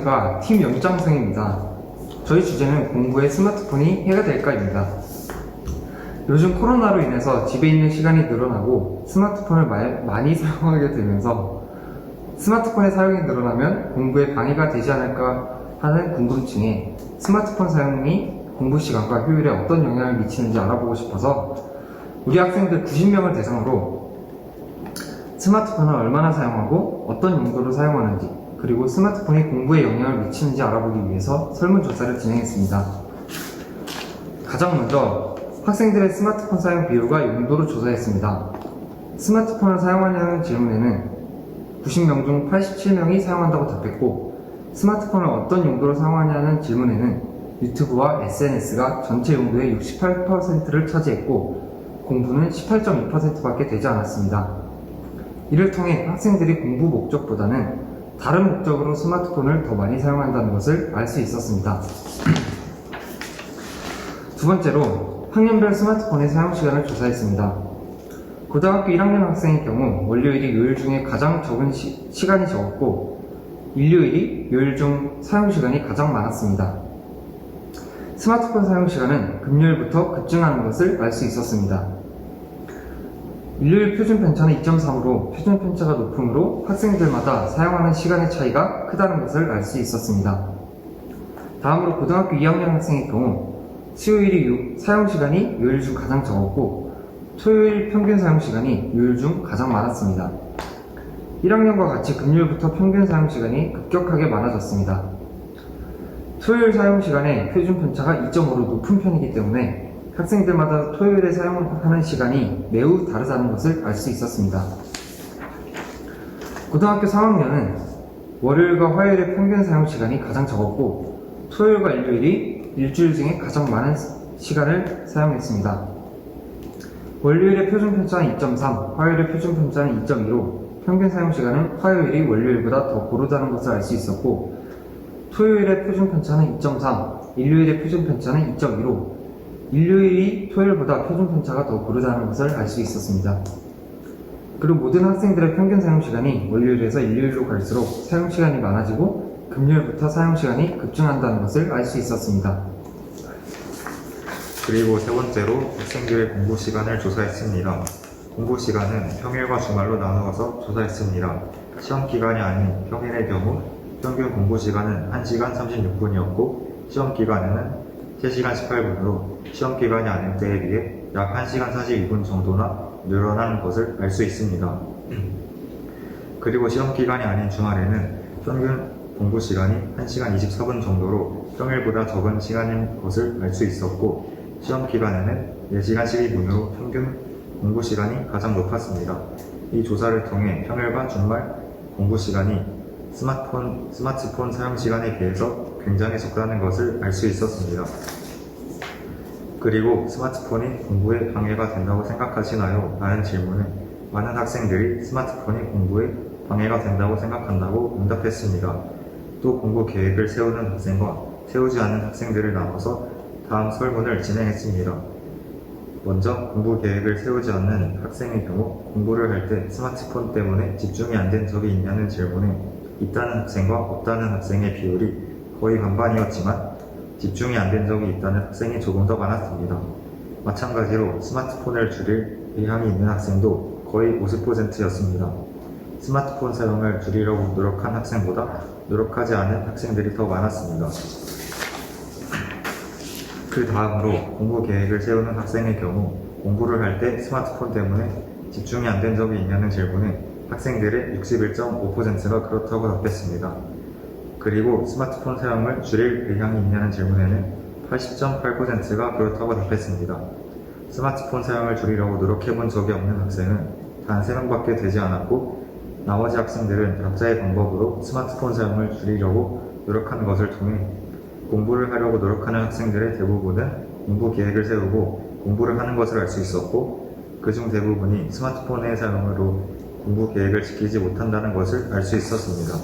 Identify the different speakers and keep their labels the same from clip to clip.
Speaker 1: 안녕하십니까. 팀 연장생입니다. 저희 주제는 공부에 스마트폰이 해가 될까입니다. 요즘 코로나로 인해서 집에 있는 시간이 늘어나고 스마트폰을 많이 사용하게 되면서 스마트폰의 사용이 늘어나면 공부에 방해가 되지 않을까 하는 궁금증에 스마트폰 사용이 공부 시간과 효율에 어떤 영향을 미치는지 알아보고 싶어서 우리 학생들 90명을 대상으로 스마트폰을 얼마나 사용하고 어떤 용도로 사용하는지, 그리고 스마트폰이 공부에 영향을 미치는지 알아보기 위해서 설문조사를 진행했습니다. 가장 먼저 학생들의 스마트폰 사용 비율과 용도를 조사했습니다. 스마트폰을 사용하냐는 질문에는 90명 중 87명이 사용한다고 답했고, 스마트폰을 어떤 용도로 사용하냐는 질문에는 유튜브와 SNS가 전체 용도의 68%를 차지했고, 공부는 18.2%밖에 되지 않았습니다. 이를 통해 학생들이 공부 목적보다는 다른 목적으로 스마트폰을 더 많이 사용한다는 것을 알 수 있었습니다. 두 번째로 학년별 스마트폰의 사용 시간을 조사했습니다. 고등학교 1학년 학생의 경우 월요일이 요일 중에 가장 적은 시간이 적었고, 일요일이 요일 중 사용 시간이 가장 많았습니다. 스마트폰 사용 시간은 금요일부터 급증하는 것을 알 수 있었습니다. 일요일 표준 편차는 2.3으로 표준 편차가 높으므로 학생들마다 사용하는 시간의 차이가 크다는 것을 알 수 있었습니다. 다음으로 고등학교 2학년 학생의 경우 수요일이 사용 시간이 요일 중 가장 적었고, 토요일 평균 사용 시간이 요일 중 가장 많았습니다. 1학년과 같이 금요일부터 평균 사용 시간이 급격하게 많아졌습니다. 토요일 사용 시간의 표준 편차가 2.5로 높은 편이기 때문에 학생들마다 토요일에 사용하는 시간이 매우 다르다는 것을 알 수 있었습니다. 고등학교 3학년은 월요일과 화요일의 평균 사용 시간이 가장 적었고, 토요일과 일요일이 일주일 중에 가장 많은 시간을 사용했습니다. 월요일의 표준 편차는 2.3, 화요일의 표준 편차는 2.2로 평균 사용 시간은 화요일이 월요일보다 더 고르다는 것을 알 수 있었고, 토요일의 표준 편차는 2.3, 일요일의 표준 편차는 2.2로 일요일이 토요일보다 표준 편차가 더 고르다는 것을 알 수 있었습니다. 그리고 모든 학생들의 평균 사용 시간이 월요일에서 일요일로 갈수록 사용 시간이 많아지고 금요일부터 사용 시간이 급증한다는 것을 알 수 있었습니다.
Speaker 2: 그리고 세 번째로 학생들의 공부 시간을 조사했습니다. 공부 시간은 평일과 주말로 나누어서 조사했습니다. 시험 기간이 아닌 평일의 경우 평균 공부 시간은 1시간 36분이었고, 시험 기간에는 3시간 18분으로 시험 기간이 아닌 때에 비해 약 1시간 42분 정도나 늘어난 것을 알 수 있습니다. 그리고 시험 기간이 아닌 주말에는 평균 공부 시간이 1시간 24분 정도로 평일보다 적은 시간인 것을 알 수 있었고, 시험 기간에는 4시간 12분으로 평균 공부 시간이 가장 높았습니다. 이 조사를 통해 평일과 주말 공부 시간이 스마트폰 사용 시간에 비해서 굉장히 적다는 것을 알 수 있었습니다. 그리고 스마트폰이 공부에 방해가 된다고 생각하시나요? 라는 질문에 많은 학생들이 스마트폰이 공부에 방해가 된다고 생각한다고 응답했습니다. 또 공부 계획을 세우는 학생과 세우지 않는 학생들을 나눠서 다음 설문을 진행했습니다. 먼저 공부 계획을 세우지 않는 학생의 경우 공부를 할 때 스마트폰 때문에 집중이 안 된 적이 있냐는 질문에 있다는 학생과 없다는 학생의 비율이 거의 반반이었지만 집중이 안 된 적이 있다는 학생이 조금 더 많았습니다. 마찬가지로 스마트폰을 줄일 의향이 있는 학생도 거의 50%였습니다. 스마트폰 사용을 줄이려고 노력한 학생보다 노력하지 않은 학생들이 더 많았습니다. 그 다음으로 공부 계획을 세우는 학생의 경우 공부를 할 때 스마트폰 때문에 집중이 안 된 적이 있냐는 질문에 학생들의 61.5%가 그렇다고 답했습니다. 그리고 스마트폰 사용을 줄일 의향이 있냐는 질문에는 80.8%가 그렇다고 답했습니다. 스마트폰 사용을 줄이려고 노력해본 적이 없는 학생은 단 3명밖에 되지 않았고, 나머지 학생들은 각자의 방법으로 스마트폰 사용을 줄이려고 노력한 것을 통해 공부를 하려고 노력하는 학생들의 대부분은 공부 계획을 세우고 공부를 하는 것을 알 수 있었고, 그중 대부분이 스마트폰의 사용으로 공부 계획을 지키지 못한다는 것을 알 수 있었습니다.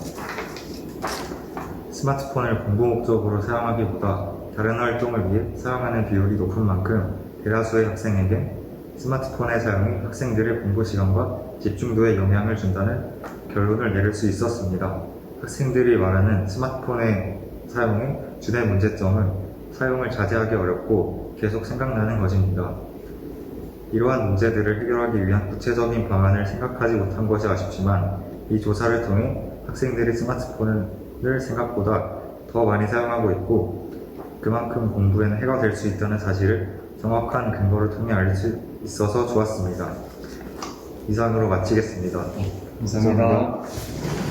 Speaker 2: 스마트폰을 공부 목적으로 사용하기보다 다른 활동을 위해 사용하는 비율이 높은 만큼 대다수의 학생에게 스마트폰의 사용이 학생들의 공부 시간과 집중도에 영향을 준다는 결론을 내릴 수 있었습니다. 학생들이 말하는 스마트폰의 사용의 주된 문제점은 사용을 자제하기 어렵고 계속 생각나는 것입니다. 이러한 문제들을 해결하기 위한 구체적인 방안을 생각하지 못한 것이 아쉽지만 이 조사를 통해 학생들이 스마트폰을 생각보다 더 많이 사용하고 있고 그만큼 공부에는 해가 될 수 있다는 사실을 정확한 근거를 통해 알 수 있어서 좋았습니다. 이상으로 마치겠습니다.
Speaker 1: 감사합니다.